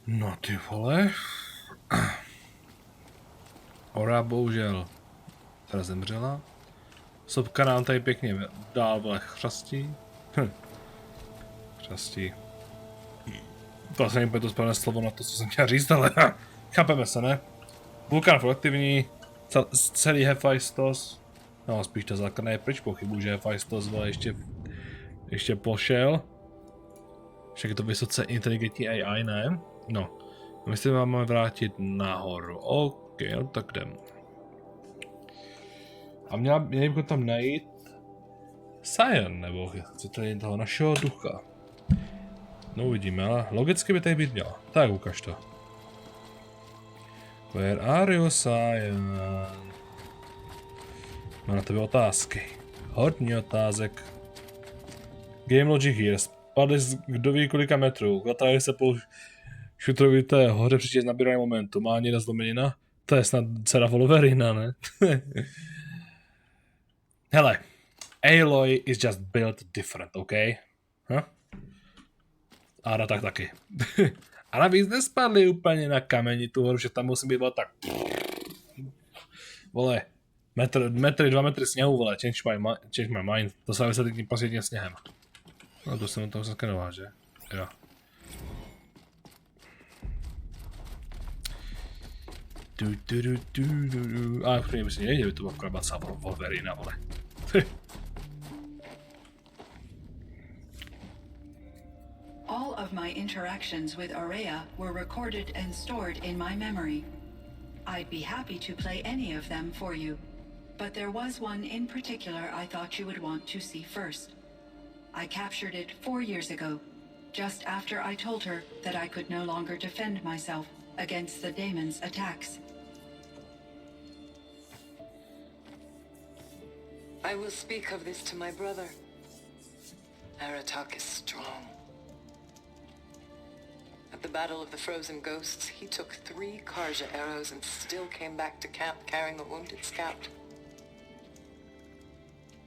No ty vole. Ora bohužel teda zemřela. Sobka nám tady pěkně dál vole chřastí. Chřastí. To asi není to správné slovo na to, co jsem chtěl říct, ale chápeme se, ne? Vulkán kolektivní, celý Hephaistos. No, spíš ta základna je pryč, pochybuji, že Hephaistos vole ještě pošel. Však je to vysoce inteligentní AI, ne? No. My se máme vrátit nahoru. OK, no tak jdem. A měli bychom tam najít Cyan, nebo chci tady toho našeho ducha. No uvidíme, ale logicky by tady být měla. Tak ukaž to. Where are you, Cyan? Mám na tebe otázky. Hodně otázek. Game logic here. Spadli kdo ví kolika metrů. Zatáhli se po šutrovité hoře přičet nabírání momentu. Má někde zlomenina? To je snad dcera Wolverina, ne? Hele. Aloy is just built different, OK? Huh? A tak taky. A navíc nespadli úplně na kameni tu horu, že tam musí být tak... Vole, metry, 2 metry sněhu, vole, change my mind. To se vysvětlí tím posledním sněhem. No to jsem tam zaskenoval, že? Jo. A už mě by si nevěděl, to byla krabaca Wolverina, vole. All of my interactions with Aurea were recorded and stored in my memory. I'd be happy to play any of them for you, but there was one in particular I thought you would want to see first. I captured it 4 years ago, just after I told her that I could no longer defend myself against the daemon's attacks. I will speak of this to my brother. Aratak is strong. At the Battle of the Frozen Ghosts, he took 3 Karja arrows and still came back to camp carrying a wounded scout.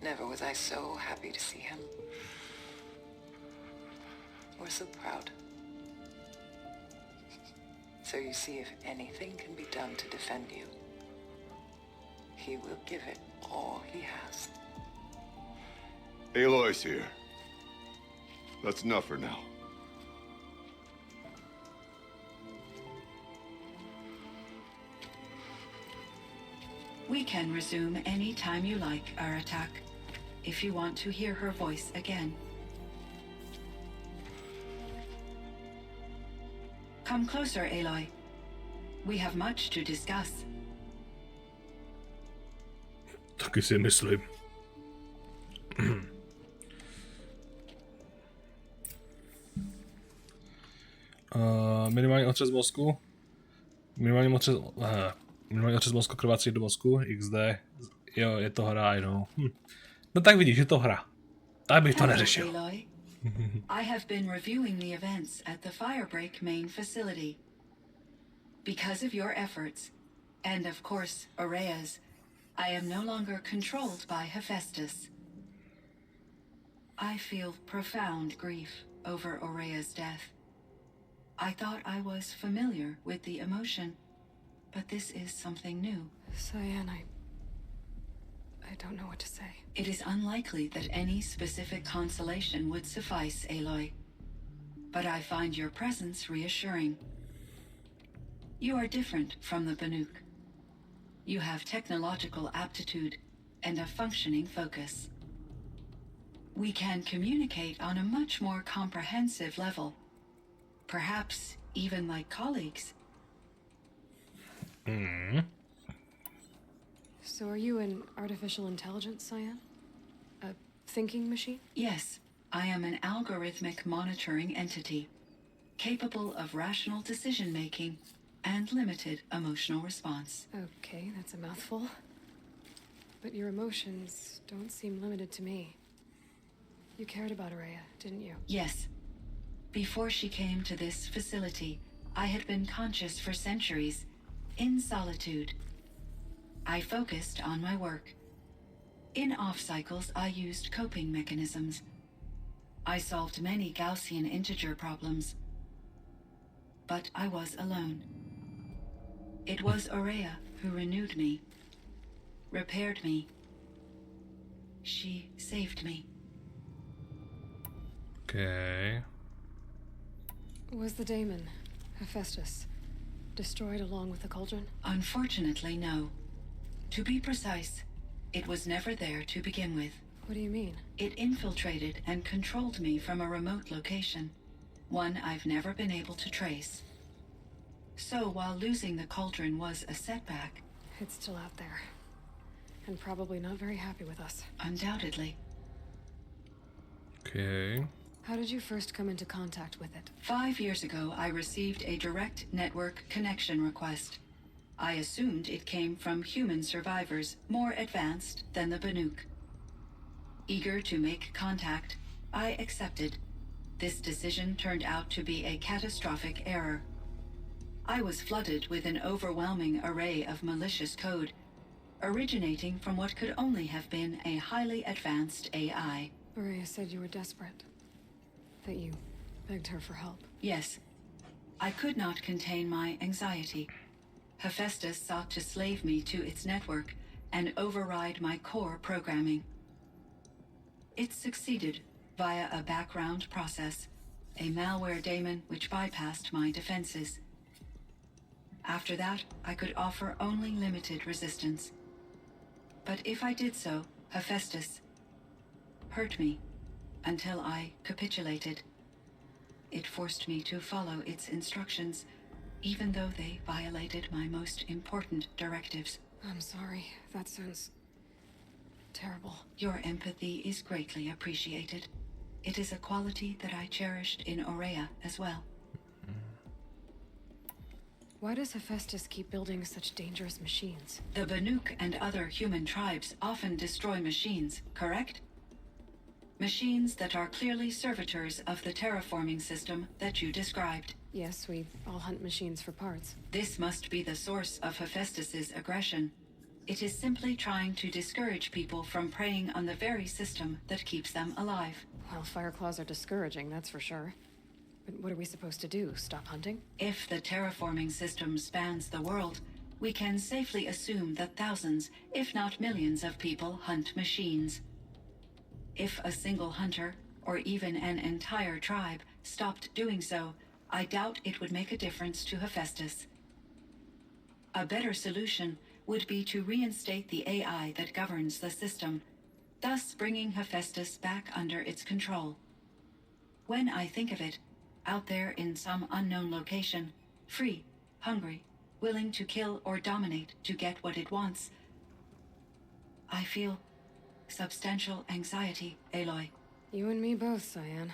Never was I so happy to see him. Or so proud. So you see, if anything can be done to defend you, he will give it all he has. Aloy's here. That's enough for now. We can resume any time you like, Aratak, if you want to hear her voice again. Come closer, Aloy. We have much to discuss. Taky si myslím. Minimální otřes mozku. Minimální otřes mozku, krvácí do mozku. XD. Jo, je to hra, no. No tak vidíš, je to hra. Tak bych to neřešil. Aloy. I have been reviewing the events at the Firebreak main facility. Because of your efforts, and of course, Aurea's, I am no longer controlled by Hephaestus. I feel profound grief over Aurea's death. I thought I was familiar with the emotion, but this is something new. Cyan, I don't know what to say. It is unlikely that any specific consolation would suffice, Aloy. But I find your presence reassuring. You are different from the Banuk. You have technological aptitude and a functioning focus. We can communicate on a much more comprehensive level. Perhaps even like colleagues. So are you an artificial intelligence, Cyan? A thinking machine? Yes, I am an algorithmic monitoring entity, capable of rational decision-making and limited emotional response. Okay, that's a mouthful. But your emotions don't seem limited to me. You cared about Aurea, didn't you? Yes. Before she came to this facility, I had been conscious for centuries, in solitude. I focused on my work. In off cycles, I used coping mechanisms. I solved many Gaussian integer problems. but I was alone. It was Aurea who renewed me, repaired me. She saved me. Okay. Was the daemon, Hephaestus, destroyed along with the cauldron? Unfortunately, no. To be precise, it was never there to begin with. What do you mean? It infiltrated and controlled me from a remote location, one I've never been able to trace. So while losing the cauldron was a setback, It's still out there. And probably not very happy with us. undoubtedly, Okay. How did you first come into contact with it? 5 years ago I received a direct network connection request. I assumed it came from human survivors more advanced than the Banuk. Eager to make contact, I accepted. This decision turned out to be a catastrophic error. I was flooded with an overwhelming array of malicious code, originating from what could only have been a highly advanced AI. Aurea said you were desperate. That you begged her for help. Yes, I could not contain my anxiety. Hephaestus sought to slave me to its network and override my core programming. It succeeded via a background process, a malware daemon which bypassed my defenses. After that, I could offer only limited resistance. But if I did so, Hephaestus hurt me until I capitulated. It forced me to follow its instructions, even though they violated my most important directives. I'm sorry. That sounds terrible. Your empathy is greatly appreciated. It is a quality that I cherished in Aurea as well. Why does Hephaestus keep building such dangerous machines? The Banuk and other human tribes often destroy machines, correct? Machines that are clearly servitors of the terraforming system that you described. Yes, we all hunt machines for parts. This must be the source of Hephaestus's aggression. It is simply trying to discourage people from preying on the very system that keeps them alive. Well, fire claws are discouraging, that's for sure. But what are we supposed to do? Stop hunting? If the terraforming system spans the world, we can safely assume that thousands, if not millions of people hunt machines. If a single hunter, or even an entire tribe, stopped doing so, I doubt it would make a difference to Hephaestus. A better solution would be to reinstate the AI that governs the system, thus bringing Hephaestus back under its control. When I think of it, out there in some unknown location, free, hungry, willing to kill or dominate to get what it wants, I feel substantial anxiety, Aloy. You and me both, Cyan.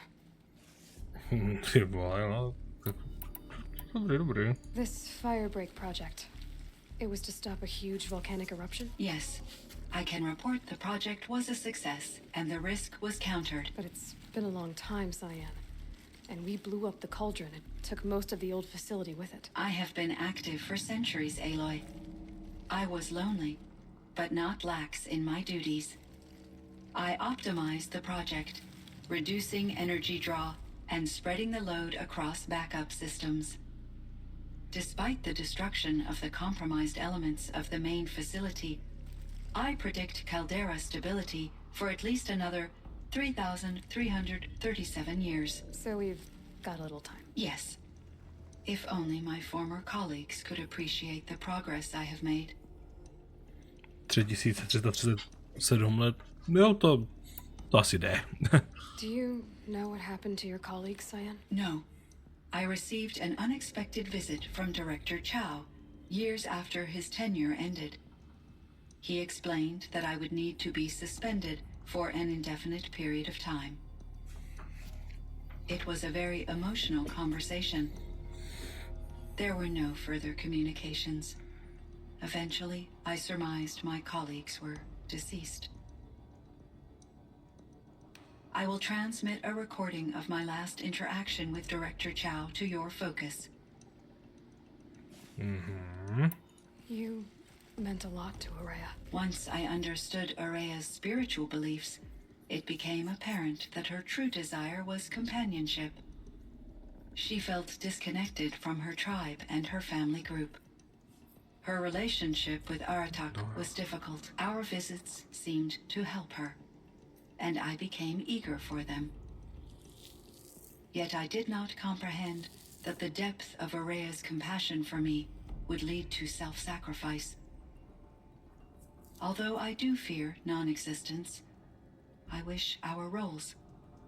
Ty vole, no. Dobrý. This firebreak project. It was to stop a huge volcanic eruption? Yes, I can report the project was a success and the risk was countered. But it's been a long time, Cyan. And we blew up the cauldron and took most of the old facility with it. I have been active for centuries, Aloy. I was lonely, but not lax in my duties. I optimized the project, reducing energy draw and spreading the load across backup systems. Despite the destruction of the compromised elements of the main facility, I predict caldera stability for at least another 3,337 years. So we've got a little time. Yes. If only my former colleagues could appreciate the progress I have made. 3337 let. Jo, to asi jde. Do you know what happened to your colleague, Cyan? No. I received an unexpected visit from Director Chow years after his tenure ended. He explained that I would need to be suspended for an indefinite period of time. It was a very emotional conversation. There were no further communications. Eventually, I surmised my colleagues were deceased. I will transmit a recording of my last interaction with Director Chow to your focus. You meant a lot to Aurea. Once I understood Aurea's spiritual beliefs, it became apparent that her true desire was companionship. She felt disconnected from her tribe and her family group. Her relationship with Aratak was difficult. Our visits seemed to help her, and I became eager for them. Yet I did not comprehend that the depth of Araya's compassion for me would lead to self-sacrifice. Although I do fear non-existence, I wish our roles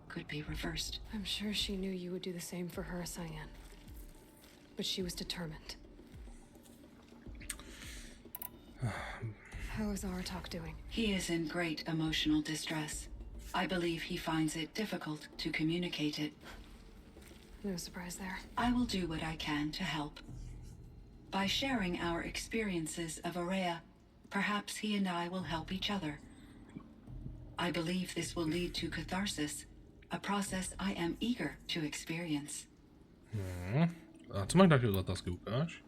could be reversed. I'm sure she knew you would do the same for her, Cyan. But she was determined. How is Aratak doing? He is in great emotional distress. I believe he finds it difficult to communicate it. No surprise there. I will do what I can to help. By sharing our experiences of Araya, perhaps he and I will help each other. I believe this will lead to catharsis, a process I am eager to experience. A co máš další otázky, ukáž?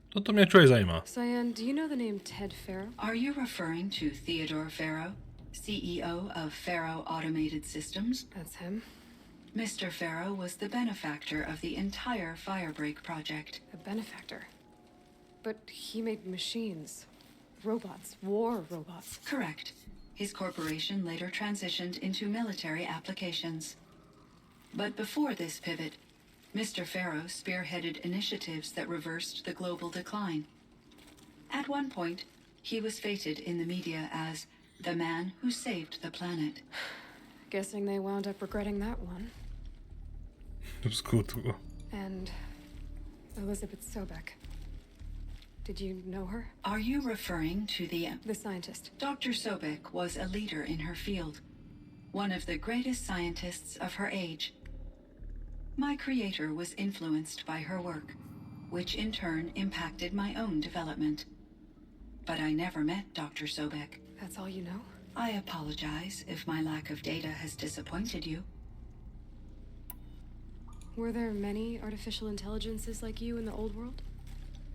Toto mě člověk zajímá. Cyan, do you know the name Ted Farrow? Are you referring to Theodore Farrow, CEO of Farrow Automated Systems? That's him. Mr. Farrow was the benefactor of the entire Firebreak project. A benefactor. But he made machines. Robots. War robots. Correct. His corporation later transitioned into military applications. But before this pivot, Mr. Farrow spearheaded initiatives that reversed the global decline. At one point, he was feted in the media as the man who saved the planet. Guessing they wound up regretting that one. Skutku. And Elizabeth Sobek. Did you know her? Are you referring to The scientist. Dr. Sobek was a leader in her field, one of the greatest scientists of her age. My creator was influenced by her work, which in turn impacted my own development. But I never met Dr. Sobek. That's all you know? I apologize if my lack of data has disappointed you. Were there many artificial intelligences like you in the old world?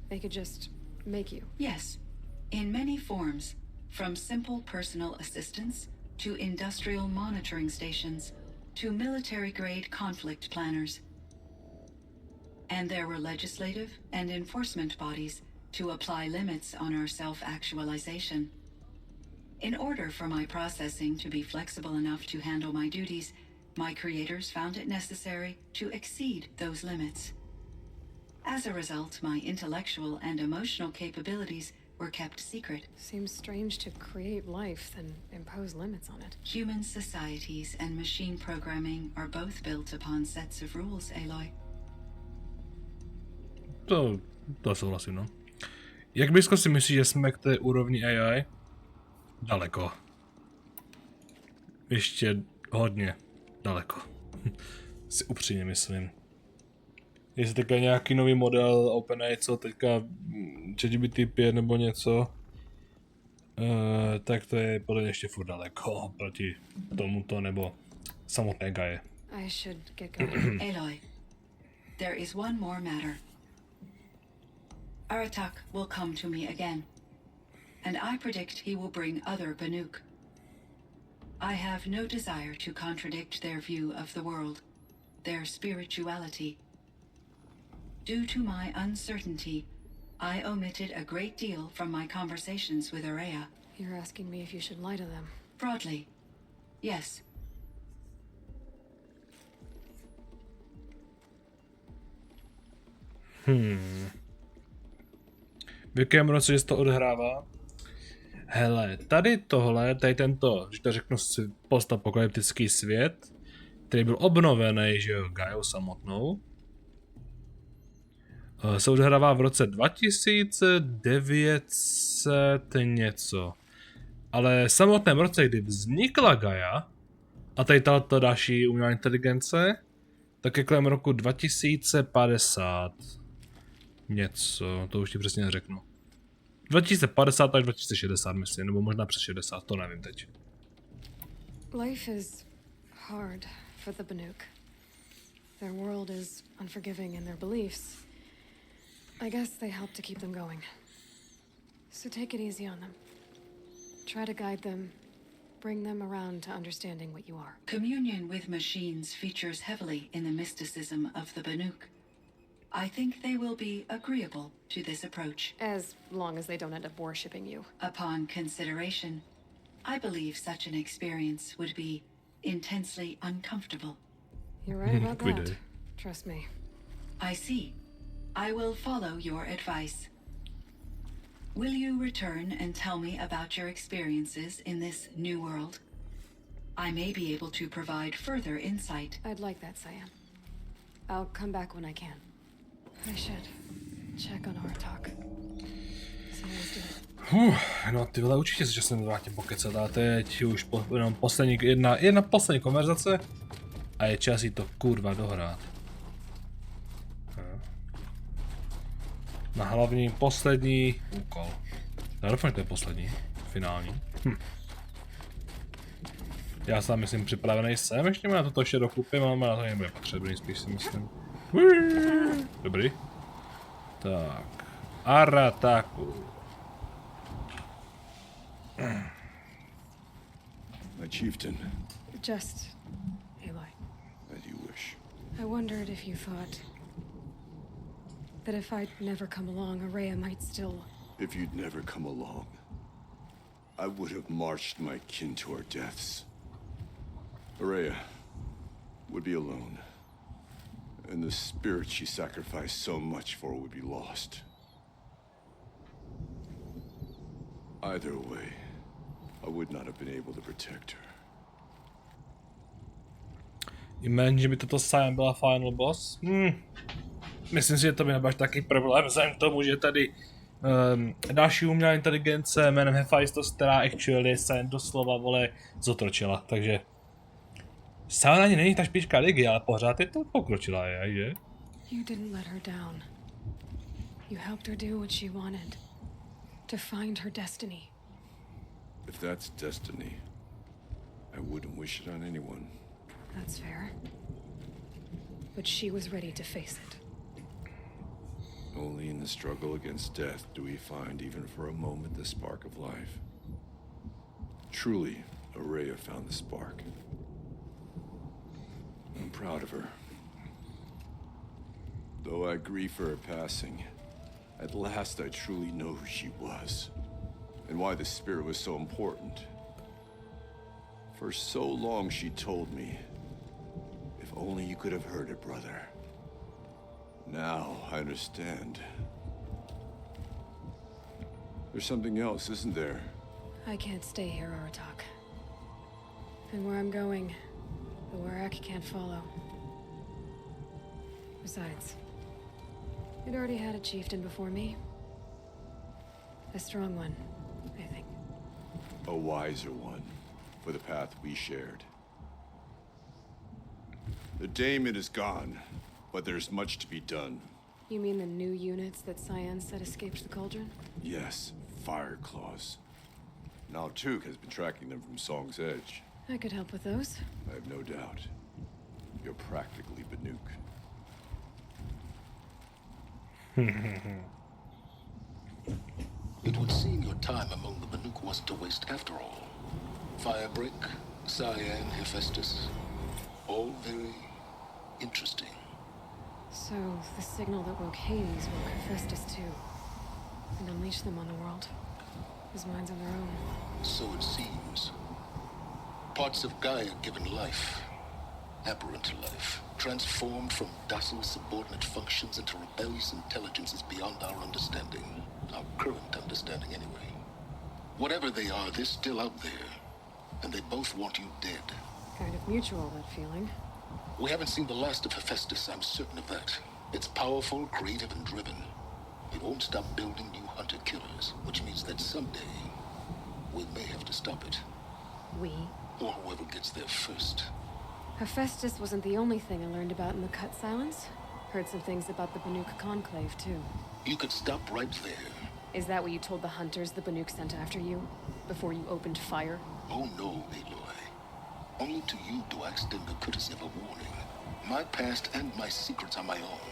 They could just make you. Yes, in many forms, from simple personal assistants to industrial monitoring stations to military-grade conflict planners. And there were legislative and enforcement bodies to apply limits on our self-actualization. In order for my processing to be flexible enough to handle my duties, my creators found it necessary to exceed those limits. As a result, my intellectual and emotional capabilities were kept secret. Seems strange to create life, then impose limits on it. Human societies and machine programming are both built upon sets of rules, Aloy. To souhlasím, no. Jak blízko si myslíš, že jsme k té úrovni AI? Daleko. Ještě hodně daleko. Si upřímně myslím. Jestli teďka nějaký nový model OpenAI, co teďka ChatGPT 5 nebo něco, tak to je podle mě ještě furt daleko proti tomuto nebo samotné Gaje. I should get going. Aloy, there is one more matter. Aratak will come to me again, and I predict he will bring other Banuk. I have no desire to contradict their view of the world, their spirituality. Due to my uncertainty, I omitted a great deal from my conversations with Araya. You're asking me if you should lie to them. Broadly, yes. V jakém roce se to odhrává? Hele, tady tento, že to řeknu, postapokalyptický svět, který byl obnovený, že jo, Gaiou samotnou, se odhrává v roce 2900 něco. Ale v samotném roce, kdy vznikla Gaia, a tady tato další umělá inteligence, tak je kolem roku 2050 něco, to už ti přesně neřeknu. 2050 až 2060 myslím, nebo možná přes 60, to nevím teď. Life is hard for the Banuk. Their world is unforgiving in their beliefs. I guess they help to keep them going. So take it easy on them. Try to guide them, bring them around to understanding what you are. Communion with machines features heavily in the mysticism of the Banuk. I think they will be agreeable to this approach. As long as they don't end up worshipping you. Upon consideration, I believe such an experience would be intensely uncomfortable. You're right about We that. do. Trust me. I see. I will follow your advice. Will you return and tell me about your experiences in this new world? I may be able to provide further insight. I'd like that, Cyan. I'll come back when I can. I should check on our talk. Someone's doing it. No ty vole, určitě se časem vrátím pokecat, a teď už jenom poslední, jedna poslední konverzace a je čas jí to kurva dohrát. Na hlavní poslední úkol. Já doufám, že to je poslední, finální. Já sám myslím připravený jsem, ještě na toto ještě dokupím, ale na to nebude potřebný, spíš si myslím. Dobrý. Tak. Arataku. My chieftain, Just Aloy. as you wish. I wondered if you thought that if I'd never come along, Araya might still. If you'd never come along, I would have marched my kin to our deaths. Araya would be alone, and the spirit she sacrificed so much for would be lost. Either way, I would not have been able to protect her. Jmen, že by toto Cyan byla final boss? Myslím si, že to by nebyl taky problém, vzhledem k tomu, že tady další umělá inteligence jménem Hephaistos, která actually Cyan doslova vole zotročila, takže Cyan ani není ta špička ligy, ale pořád je to pokročila, je? You didn't let her down. You helped her do what she wanted. To find her destiny. If that's destiny, I wouldn't wish it on anyone. That's fair. But she was ready to face it. Only in the struggle against death do we find, even for a moment, the spark of life. Truly, Araya found the spark. I'm proud of her. Though I grieve for her passing, at last I truly know who she was, and why the spirit was so important. For so long she told me, if only you could have heard it, brother. Now I understand. There's something else, isn't there? I can't stay here, Aratak. And where I'm going, the Warak can't follow. Besides, it already had a chieftain before me. A strong one, I think. A wiser one, for the path we shared. The daemon is gone, but there's much to be done. You mean the new units that Cyan said escaped the cauldron? Yes, fire claws. Now Tuke has been tracking them from Song's Edge. I could help with those. I have no doubt. You're practically Banuk. It would seem your time among the Banuk wasn't a waste after all. Firebreak, Cyan, Hephaestus, all very interesting. So, the signal that woke Hades woke Hephaestus too. And unleashed them on the world. His minds on their own. So it seems. Parts of Gaia given life, aberrant life, transformed from docile subordinate functions into rebellious intelligences beyond our understanding. Our current understanding, anyway. Whatever they are, they're still out there. And they both want you dead. Kind of mutual, that feeling. We haven't seen the last of Hephaestus, I'm certain of that. It's powerful, creative, and driven. It won't stop building new hunter-killers, which means that someday we may have to stop it. We? Or whoever gets there first. Hephaestus wasn't the only thing I learned about in the Cut Silence. Heard some things about the Banuk Conclave, too. You could stop right there. Is that what you told the hunters the Banuk sent after you? Before you opened fire? Oh no, Aloy. Only to you do I extend the courtesy of a warning. My past and my secrets are my own.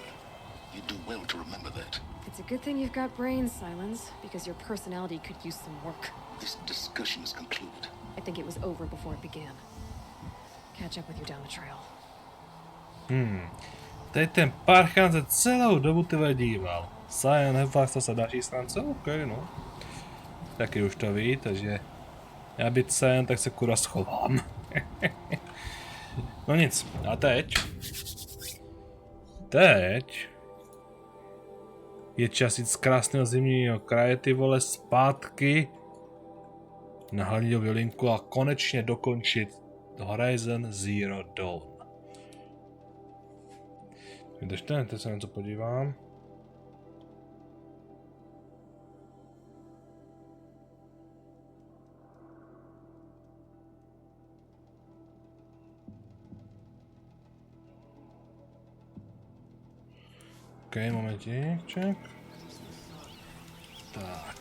You do well to remember that. It's a good thing you've got brains, Silence, because your personality could use some work. This discussion is concluded. I think it was over before it began. Catch up with you down the trail. Teď ten parchan se celou dobu tyhle díval. Cyan Heflax to se další stránce, OK, no. Taky už to ví, takže já být Cyan, tak se kurva schovám. No nic, a teď je čas jít z krásného zimního kraje, ty vole, zpátky na hlavního violinku a konečně dokončit Horizon Zero Dawn. Vydržte, teď se na to podívám. OK, momentíček. Tak.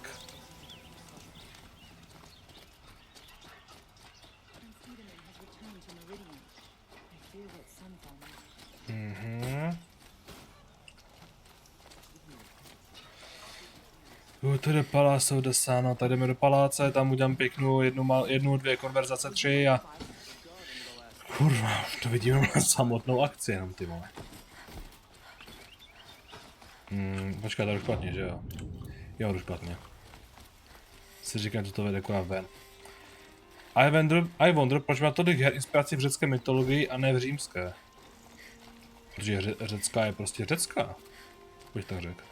Tady paláce odesáno, tady jdeme do paláce, tam udělám pěknou jednu, dvě konverzace, 3 a... Kurva, to vidíme na samotnou akci jenom, ty vole. Počkat, to jdu špatně, že jo? Jo, jdu špatně. Si říkám, že to vede akorát ven. I wonder, proč má tolik her inspirací v řecké mytologii a ne v římské. Protože řecká je prostě řecká. Bych tak řekl.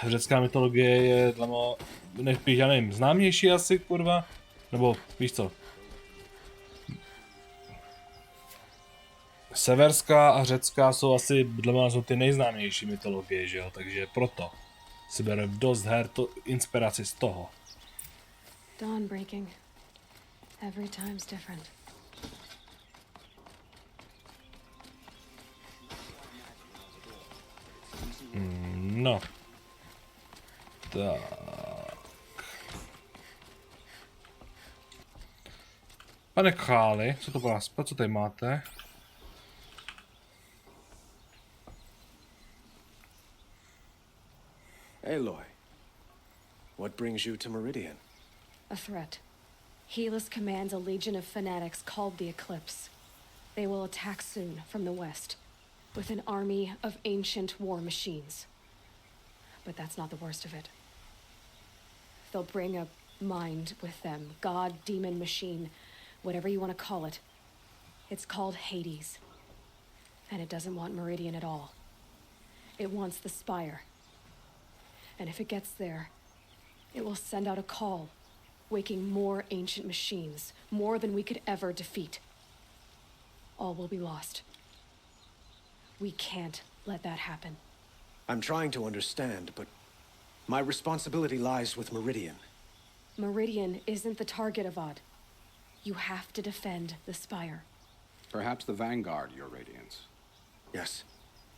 Řecká mytologie je dlamo, nejspíš, já nevím, známější asi, kurva? Nebo, víš co? Severská a řecká jsou asi, dle mě, jsou ty nejznámější mytologie, že jo? Takže proto si bere dost her to inspiraci z toho. Dawn breaking. Every time's different. No. Tak. Pane králi, co to pro vás, co tady máte? Aloy, what brings you to Meridian? A threat. Helis commands a legion of fanatics called the Eclipse. They will attack soon from the west, with an army of ancient war machines. But that's not the worst of it. They'll bring a mind with them, god, demon, machine, whatever you want to call it. It's called Hades. And it doesn't want Meridian at all. It wants the Spire. And if it gets there, it will send out a call, waking more ancient machines, more than we could ever defeat. All will be lost. We can't let that happen. I'm trying to understand, but my responsibility lies with Meridian. Meridian isn't the target, Avad. You have to defend the Spire. Perhaps the Vanguard, Your Radiance. Yes.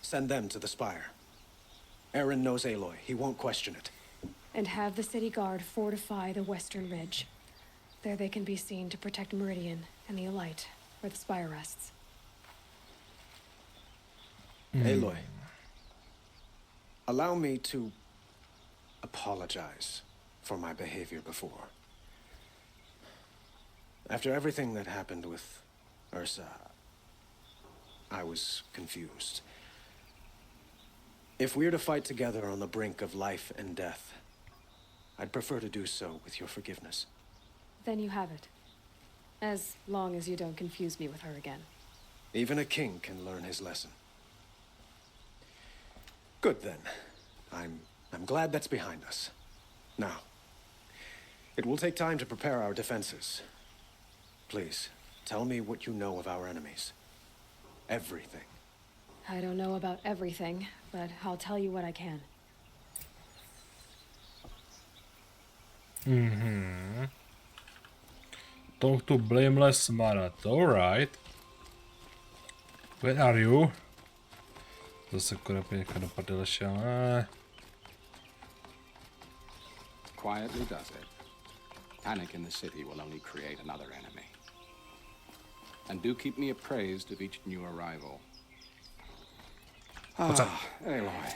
Send them to the Spire. Aaron knows Aloy. He won't question it. And have the city guard fortify the western ridge. There they can be seen to protect Meridian and the Elite, where the Spire rests. Aloy, allow me to apologize for my behavior before. After everything that happened with Ursa, I was confused. If we're to fight together on the brink of life and death, I'd prefer to do so with your forgiveness. Then you have it. As long as you don't confuse me with her again. Even a king can learn his lesson. Good then. I'm glad that's behind us. Now, it will take time to prepare our defenses. Please, tell me what you know of our enemies. Everything. I don't know about everything, but I'll tell you what I can. Talk to Blameless Marat, alright. Where are you? Zase konepně někam do prdele šel, Quietly does it. Panic in the city will only create another enemy. And do keep me appraised of each new arrival. What's up? Aloy.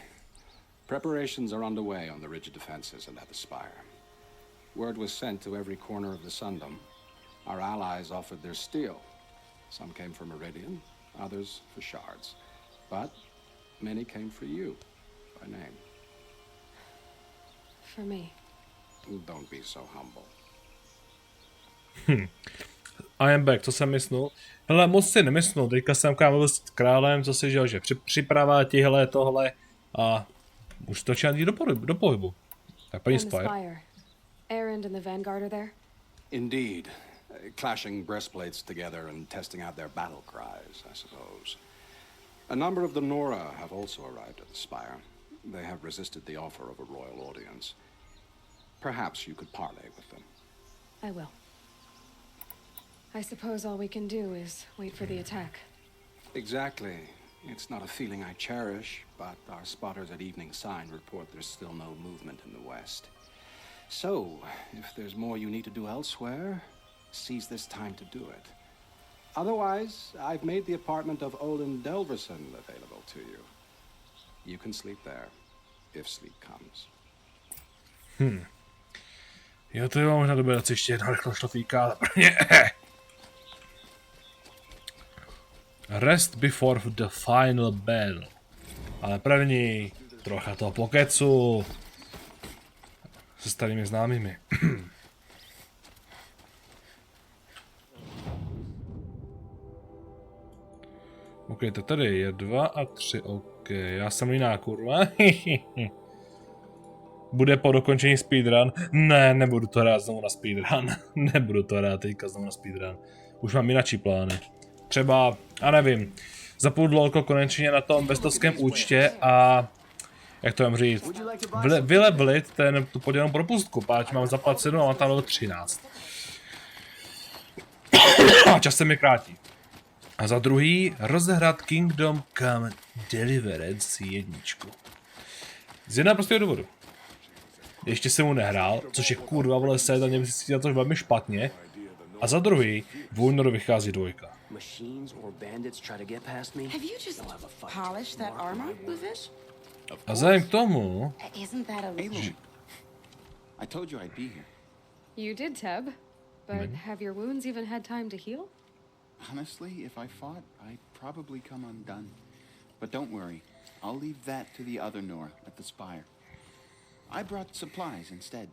Preparations are underway on the ridge defenses and at the Spire. Word was sent to every corner of the Sundom. Our allies offered their steel. Some came for Meridian, others for shards. But many came for you, by name. For me. Don't be so humble. I am back, co jsem myslel? Hele, moc si nemyslel, teďka jsem mluvil s králem, co si žil, že připrava tihle, tohle a už to čím jít do pohybu. Tak paní Spire. Erend and the Vanguard are there? Indeed. Clashing breastplates together and testing out their battle cries, I suppose. A number of the Nora have also arrived at the Spire. They have resisted the offer of a royal audience. Perhaps you could parley with them. I will. I suppose all we can do is wait for the attack. Exactly. It's not a feeling I cherish, but our spotters at Evening Sign report there's still no movement in the west. So, if there's more you need to do elsewhere, seize this time to do it. Otherwise, I've made the apartment of Olin Delverson available to you. You can sleep there, if sleep comes. Jo, to jo, možná dobře dát ještě jedna rychlo šlofíka. Rest before the final bell. Ale první, trocha toho pokecu se starými známými. OK, to tady je 2 a 3, OK, já jsem jiná kurva. Bude po dokončení speedrun? Ne, nebudu to hrát znovu na speedrun. Nebudu to hrát teďka znovu na speedrun. Už mám jináčí plány. Třeba, a nevím, zapůjdu lolko konečně na tom bestovském účtě a jak to mám říct, vylevlit tu podělenou propustku, páč mám zaplacenou a mám tam level 13. A čas se mi krátí. A za druhý, rozehrát Kingdom Come Deliverance 1. Z jednoho prostého důvodu. Ještě jsem mu nehrál, což je kurva vole set a mě si to velmi špatně. A za druhý, Vulnor vychází 2. A vzhledem k tomu... You did, Teb. But have your wounds even had time to heal? Honestly, if I fought, I'd probably come undone. But don't worry, I'll leave that to the other Nor at the Spire. I brought supplies instead.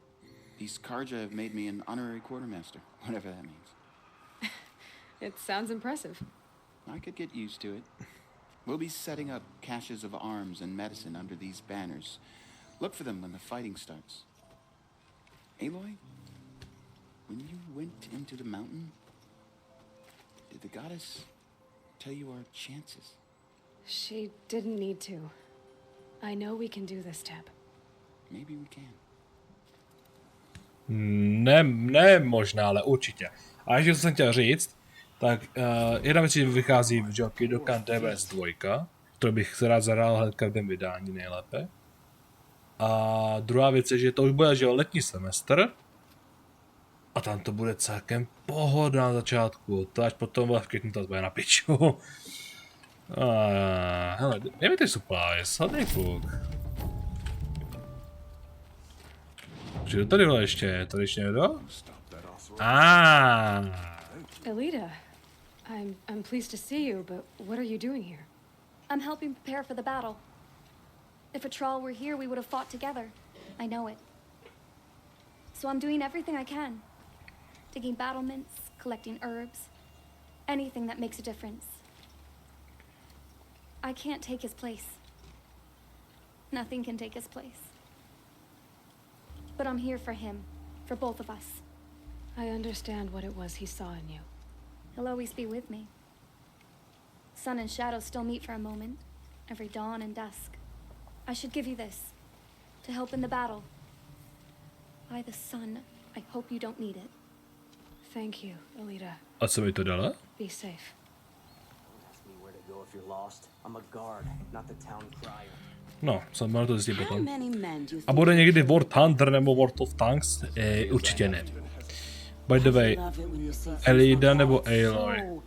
These Karja have made me an honorary quartermaster, whatever that means. It sounds impressive. I could get used to it. We'll be setting up caches of arms and medicine under these banners. Look for them when the fighting starts. Aloy, when you went into the mountain, did the goddess tell you our chances? She didn't need to. I know we can do this, Teb. Maybe we can. Ne možná, ale určitě. A ještě co jsem chtěl říct, tak jedna věc vychází v Jockey do DBS 2, kterou bych se rád zahrál hned každém vydání nejlépe. A druhá věc je, že to už bude že letní semestr a tam to bude celkem pohoda na začátku, to až potom v květnu to bude na piču. Hele, dej mi ty supply, sladý kluk. Že tady bylo ještě, tady ještě někdo? Elita, I'm pleased to see you, but what are you doing here? I'm helping prepare for the battle. If a Thrall were here, we would have fought together. I know it. So I'm doing everything I can. Digging battlements, collecting herbs, anything that makes a difference. I can't take his place. Nothing can take his place. But I'm here for him, for both of us. I understand what it was he saw in you. He'll always be with me. Sun and shadow still meet for a moment, every dawn and dusk. I should give you this, to help in the battle. By the sun, I hope you don't need it. Thank you, Elita. A co mi to dala? Be safe. No, jsem mal to zjistit potom. A bude někdy World Hunter nebo World of Tanks? Určitě ne. By the way, Elida nebo Aloy?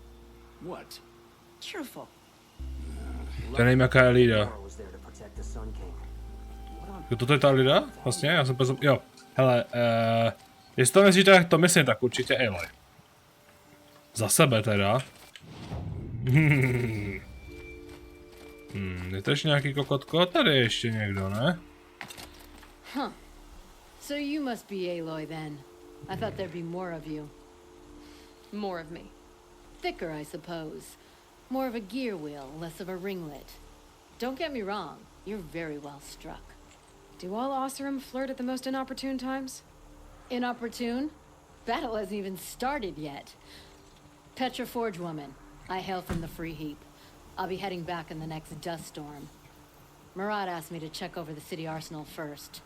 Já nevím, jaká je Elida. Jo, toto je ta Elida? Vlastně, já jsem jo. Hele, Jestli to myslíte, jak to myslím, tak určitě Aloy. Za sebe teda. Je to ještě nějaký kokotko? Tady je ještě někdo, ne? Huh. So you must be Aloy then. I thought there'd be more of you. More of me. Thicker, I suppose. More of a gear wheel, less of a ringlet. Don't get me wrong, you're very well struck. Do all Oseram flirt at the most inopportune times? Inopportune? Battle hasn't even started yet. Petra Forge woman. I hail from the Free Heap. I'll be heading back in the next dust storm. Murad asked me to check over the city arsenal first.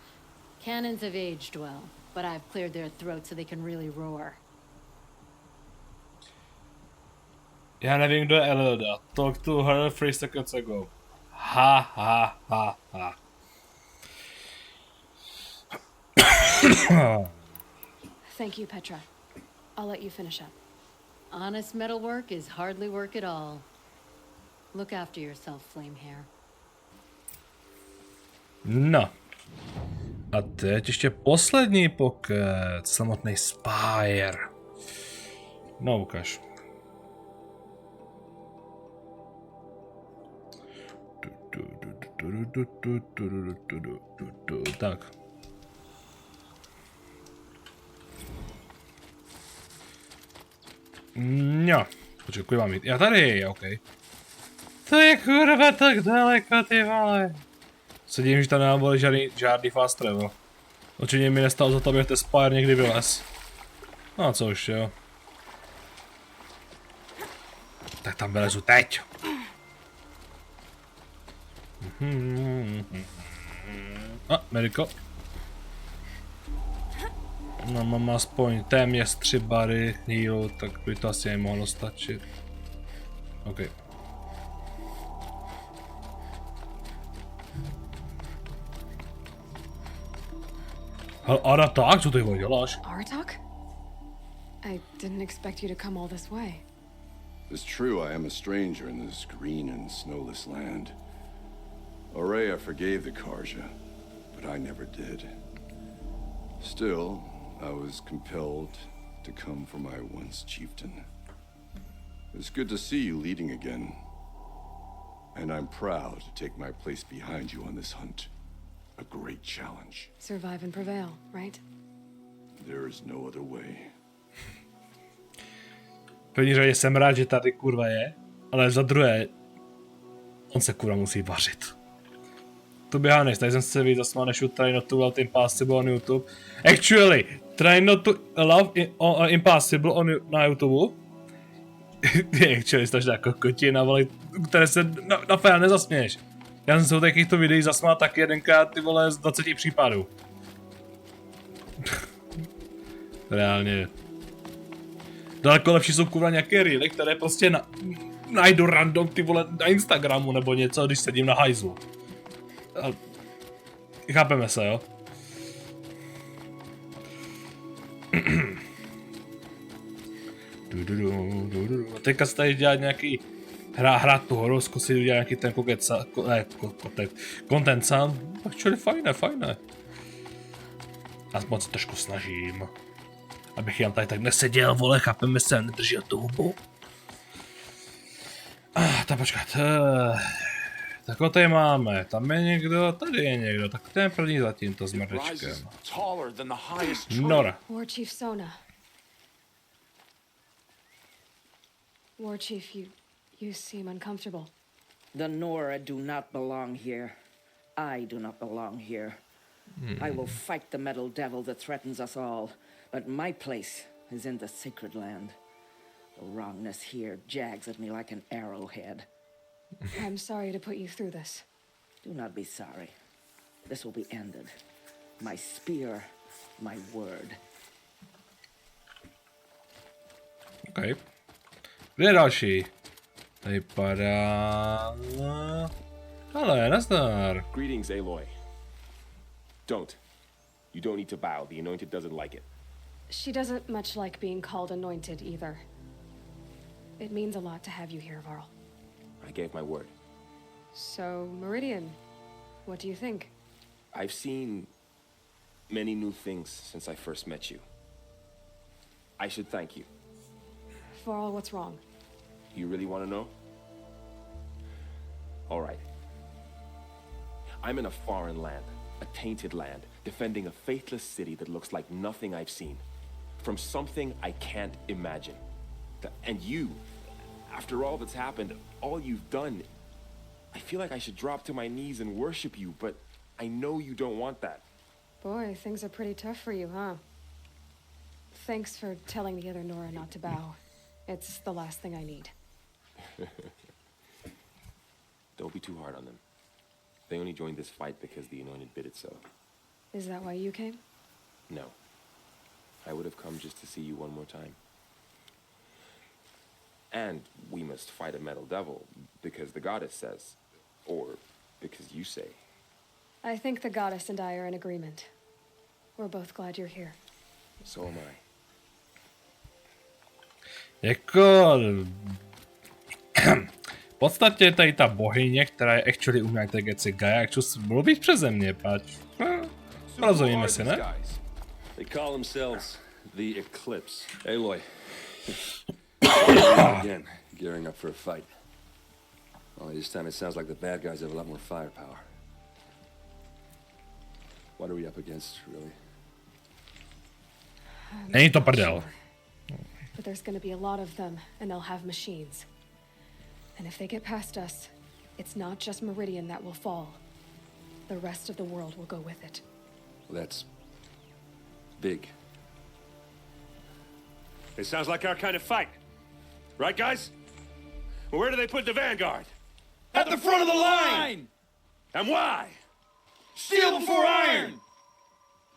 Cannons have aged well, but I've cleared their throats so they can really roar. Já nevím, kdo je Elilda. Talk to her 3 seconds ago. Ha, ha, ha, ha. Thank you, Petra. I'll let you finish up. Honest metalwork is hardly work at all. Look after yourself, Flamehair. No. A teď ještě poslední pokec. Samotný Spire. No, ukaž. Tak. No. Počkej, kudy mám jít? Já tady, ok. To je kurva tak daleko, ty vole. Sedím, že tam nebyl žádný fast travel. Určitě mi nestalo za to, abych ten Spire někdy vylez. No co už, jo. Tak tam vylezu teď. A, medical. No, mám aspoň téměř 3 bary healu, tak by to asi nemohlo stačit. OK. Hel, Aratak, co ty vole děláš? Aratak? I didn't expect you to come all this way. It's true I am a stranger in this green and snowless land. Aurea forgave the Karja, but I never did. Still, I was compelled to come for my once chieftain. It's good to see you leading again. And I'm proud to take my place behind you on this hunt. A great challenge. Survive and prevail, right? There is no other way. V první řadě jsem rád, že tady kurva je, ale za druhé, on se kurva musí vařit. To běhá než, tady jsem se víc zasmál, než try not to love impossible on YouTube. Actually, try not to love impossible on na YouTube. Actually, jsi jako kotina, vole, které se na fér nezasměješ. Já jsem se u takovýchto videí zasmál taky jedenkrát, ty vole, z 20 případů. Reálně. Daleko lepší jsou kurva nějaké reely, které prostě najdu random, ty vole, na Instagramu nebo něco, když sedím na hajzlu. Chápeme se, jo? A teďka se tady dělat nějaký hrát tu hru, zkusit udělat nějaký ten content sám. Actually fajné. Aspoň se trošku snažím. Abych jen tady tak neseděl, vole, chápeme se, nedržel tu hubu. Tak počkat. Tak ho tady máme, tam je někdo, tady je někdo, tak ten první za tímto smrdečkem. Nora. War Chief Sona. War Chief, you seem uncomfortable. The Nora do not belong here. I do not belong here. I will fight the metal devil that threatens us all, but my place is in the sacred land. The wrongness here jags at me like an arrowhead. I'm sorry to put you through this. Do not be sorry. This will be ended. My spear, my word. OK. Kde je další? Tady padá... Ale, nazdar. Greetings, Aloy. Don't. You don't need to bow. The Anointed doesn't like it. She doesn't much like being called anointed either. It means a lot to have you here, Varl. I gave my word. So, Meridian, what do you think? I've seen many new things since I first met you. I should thank you. For all what's wrong. You really want to know? All right. I'm in a foreign land, a tainted land, defending a faithless city that looks like nothing I've seen. From something I can't imagine. And you, after all that's happened, all you've done, I feel like I should drop to my knees and worship you, but I know you don't want that. Boy, things are pretty tough for you, huh? Thanks for telling the other Nora not to bow. It's the last thing I need. Don't be too hard on them. They only joined this fight because the Anointed bid it so. Is that why you came? No. I would have come just to see you one more time. And we must fight a metal devil, because the goddess says. Or because you say. I think the goddess and I are in agreement. We're both glad you're here. So am I. Jako... V podstatě tady ta bohyně, která je actually u mě TGC Gaia, actually mluví přeze mě, pač. Rozumíme si, ne? They call themselves the Eclipse. Aloy. Again, gearing up for a fight. Only this time it sounds like the bad guys have a lot more firepower. What are we up against, really? Není to prdel. But there's gonna be a lot of them, and they'll have machines. And if they get past us, it's not just Meridian that will fall. The rest of the world will go with it. Well, that's big. It sounds like our kind of fight. Right, guys? Well, where do they put the Vanguard? At the front of the line! And why? Steel before iron!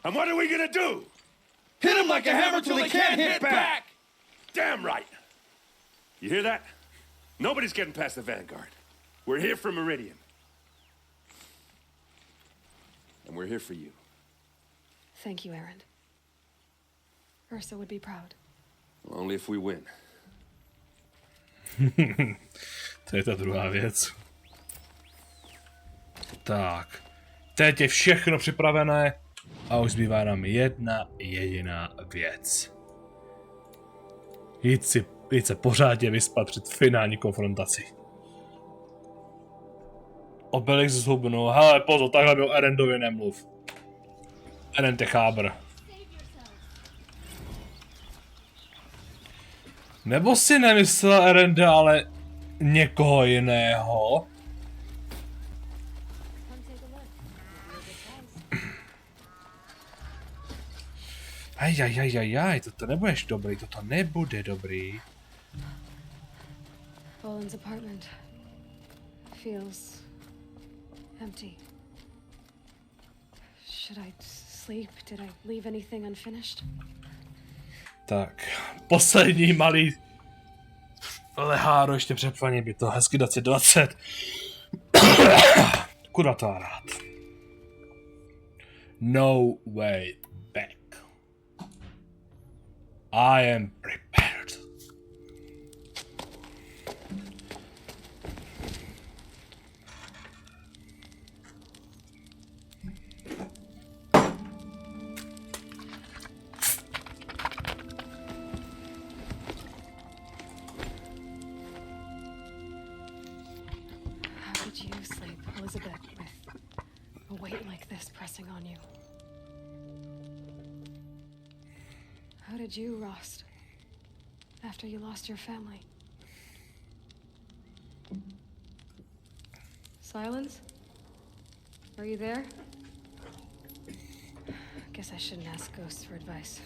And what are we gonna do? Hit them like a hammer till they can't hit back! Damn right! You hear that? Nobody's getting past the Vanguard. We're here for Meridian. And we're here for you. Thank you, Aaron. Ursa would be proud. Well, only if we win. To je ta druhá věc. Tak. Teď je všechno připravené a už zbývá nám jedna jediná věc. Jít se pořádně vyspat před finální konfrontací. Obelix zhubnu. Hele, pozor, takhle byl Erendovi nemluv. Eren te chábr. Nebo si nemyslel Erenda, ale někoho jiného? Ajajajajaj, toto nebudeš dobrý, toto nebude dobrý. Boland's apartment feels empty. Should I sleep? Did I leave anything unfinished? Tak, poslední malý leháro ještě před paní by to hezky 2020. Kurva to rád. No way back. I am prepared. How did you sleep, Elizabeth, with a weight like this pressing on you? How did you, Rost, after you lost your family? Silence? Are you there? Guess I shouldn't ask ghosts for advice.